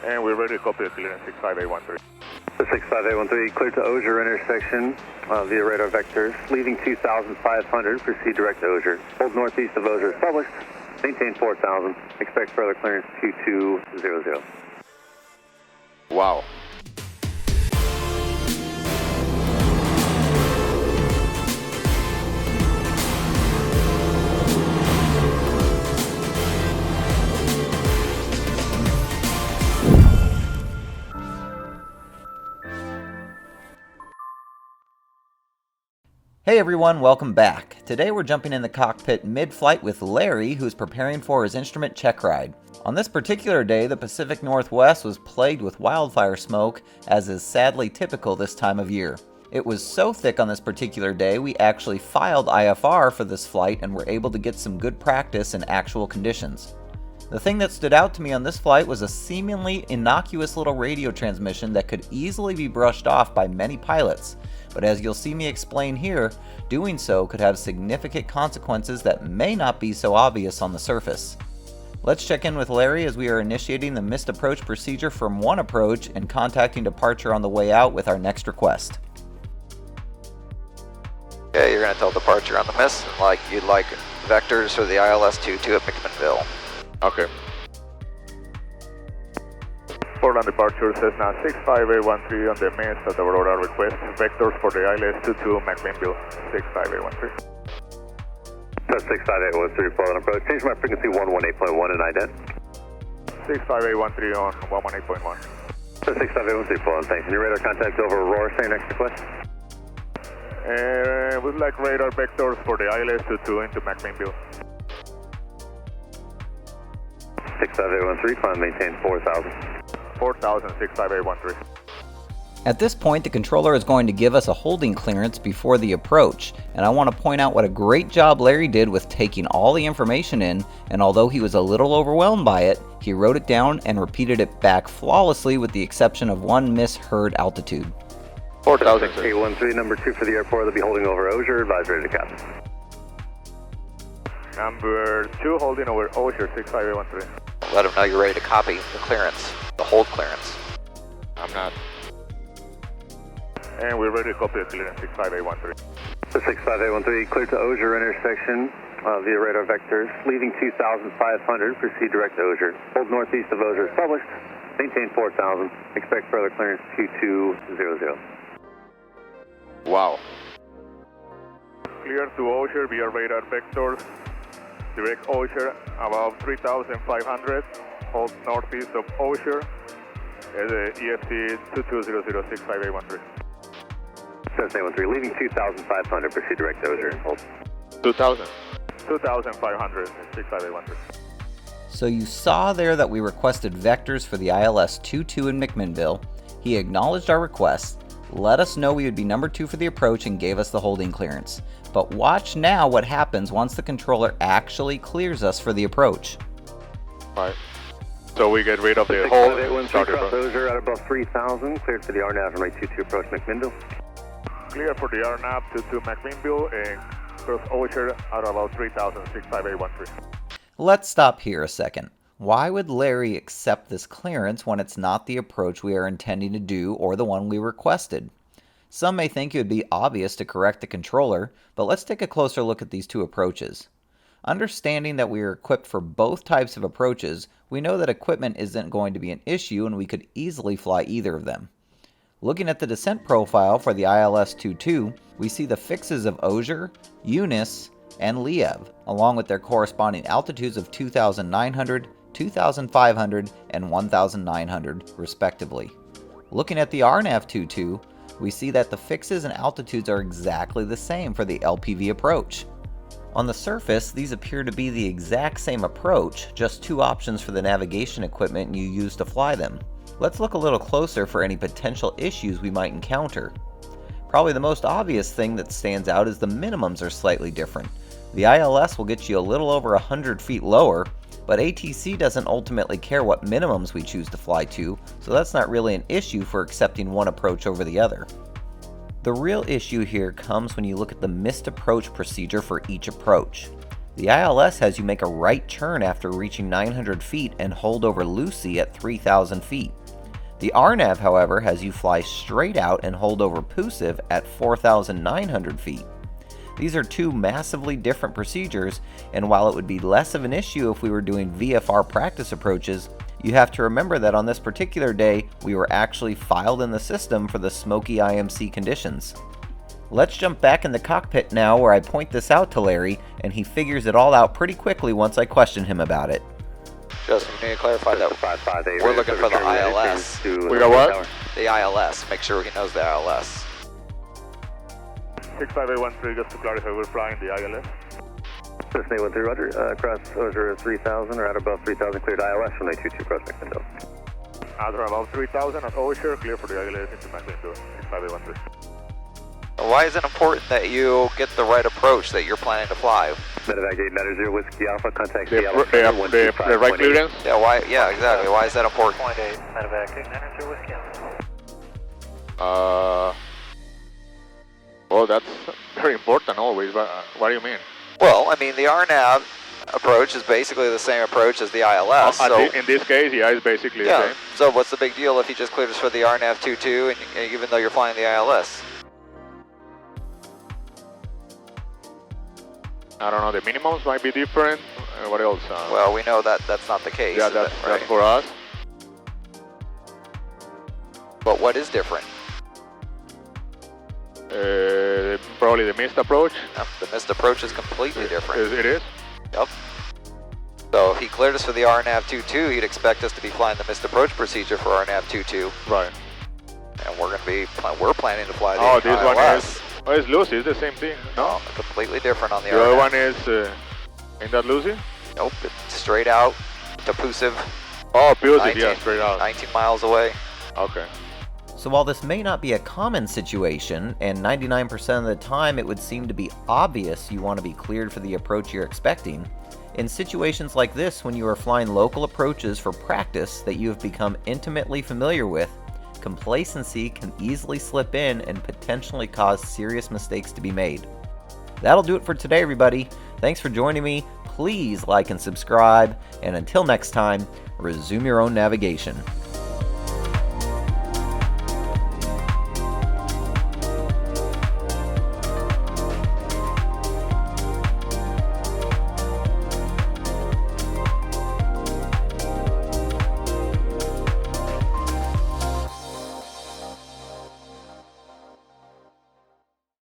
And we're ready to copy the clearance 65813. 65813, cleared to Osier intersection via radar vectors. Leaving 2,500, proceed direct to Osier. Hold northeast of Osier, established. Maintain 4,000. Expect further clearance 2200. Wow. Hey everyone, welcome back. Today we're jumping in the cockpit mid-flight with Larry, who's preparing for his instrument check ride. On this particular day, the Pacific Northwest was plagued with wildfire smoke, as is sadly typical this time of year. It was so thick on this particular day, we actually filed IFR for this flight and were able to get some good practice in actual conditions. The thing that stood out to me on this flight was a seemingly innocuous little radio transmission that could easily be brushed off by many pilots. But as you'll see me explain here, doing so could have significant consequences that may not be so obvious on the surface. Let's check in with Larry as we are initiating the missed approach procedure from one approach and contacting departure on the way out with our next request. Okay, you're going to tell departure on the miss, like you'd like vectors for the ILS-22 at McMinnville. Okay. Port on departure says now 65813 on the miss at Aurora request. Vectors for the ILS-22 McMinnville 65813. So 65813, port on approach. Change my frequency 118.1 and ident. 65813 on 118.1. So 65813, port on, thanks. And your radar contact over Aurora, say next request. We'd like radar vectors for the ILS-22 into McMinnville. 65813, climb maintain 4,000. 4,000, 65813. At this point, the controller is going to give us a holding clearance before the approach, and I want to point out what a great job Larry did with taking all the information in, and although he was a little overwhelmed by it, he wrote it down and repeated it back flawlessly with the exception of one misheard altitude. 4,000. 813, number 2 for the airport, they'll be holding over Osier, advisory to captain. Number 2 holding over Osier 65813. Let them know you're ready to copy the clearance, the hold clearance. I'm not. And we're ready to copy the clearance 65813. So 65813, cleared to Osier intersection via radar vectors. Leaving 2,500, proceed direct to Osier. Hold northeast of Osier, established. Maintain 4,000. Expect further clearance 2200. Wow. Clear to Osier via radar vectors. Direct Osier about 3,500. Hold northeast of Osier. EFC 22006513. 7813, leaving 2,500, proceed direct to Osier. Hold. 2,000. 2,500, 65813. So you saw there that we requested vectors for the ILS-22 in McMinnville. He acknowledged our request, let us know we would be number 2 for the approach, and gave us the holding clearance. But watch now what happens once the controller actually clears us for the approach. Right. So we get rid of the hold. 65813, cross Osier at above 3,000, cleared for the RNAV runway 22 approach McMinnville. Clear for the RNAV to McMinnville and cross Osier at about 3,000, 65813. Let's stop here a second. Why would Larry accept this clearance when it's not the approach we are intending to do or the one we requested? Some may think it would be obvious to correct the controller, but let's take a closer look at these two approaches. Understanding that we are equipped for both types of approaches, we know that equipment isn't going to be an issue and we could easily fly either of them. Looking at the descent profile for the ILS-22, we see the fixes of Osier, Eunice, and Liev, along with their corresponding altitudes of 2,900, 2,500, and 1,900, respectively. Looking at the RNAV-22, we see that the fixes and altitudes are exactly the same for the LPV approach. On the surface, these appear to be the exact same approach, just two options for the navigation equipment you use to fly them. Let's look a little closer for any potential issues we might encounter. Probably the most obvious thing that stands out is the minimums are slightly different. The ILS will get you a little over 100 feet lower, but ATC doesn't ultimately care what minimums we choose to fly to, so that's not really an issue for accepting one approach over the other. The real issue here comes when you look at the missed approach procedure for each approach. The ILS has you make a right turn after reaching 900 feet and hold over Lucy at 3,000 feet. The RNAV, however, has you fly straight out and hold over Pusiv at 4,900 feet. These are two massively different procedures, and while it would be less of an issue if we were doing VFR practice approaches, you have to remember that on this particular day, we were actually filed in the system for the smoky IMC conditions. Let's jump back in the cockpit now where I point this out to Larry, and he figures it all out pretty quickly once I question him about it. Justin, you need to clarify that we're looking for the ILS. We got what? The ILS. Make sure he knows the ILS. 65813, just to clarify, we're flying the ILS. Cessna 813, roger. Cross over 3,000 or at above 3,000, cleared ILS from 822, cross McMinnville. At or above 3,000 at Osher, clear for the ILS into McMinnville, 65813. Why is it important that you get the right approach that you're planning to fly? Medevac 890 Whiskey Alpha, contact The right clearance? Yeah, why? Yeah, exactly. Why is that important? 0.8, Medevac 890 Whiskey Alpha. Well, that's very important always, but what do you mean? Well, I mean, the RNAV approach is basically the same approach as the ILS. In this case, yeah, it's basically the same. So what's the big deal if he just cleared us for the RNAV 22, and even though you're flying the ILS? I don't know, the minimums might be different. What else? Well, we know that that's not the case. Yeah, that's that's for us. But what is different? Probably the missed approach. No, the missed approach is completely different. It is? Yep. So if he cleared us for the RNAV 22, he'd expect us to be flying the missed approach procedure for RNAV 22. Right. And we're planning to fly the ILS. This one is... Oh, it's Lucy, it's the same thing. No, completely different on the RNAV. The other one is... ain't that Lucy? Nope, it's straight out to Pusiv. Oh, Pusiv, yeah, straight out. 19 miles away. Okay. So while this may not be a common situation, and 99% of the time it would seem to be obvious you want to be cleared for the approach you're expecting, in situations like this when you are flying local approaches for practice that you have become intimately familiar with, complacency can easily slip in and potentially cause serious mistakes to be made. That'll do it for today, everybody. Thanks for joining me. Please like and subscribe, and until next time, resume your own navigation.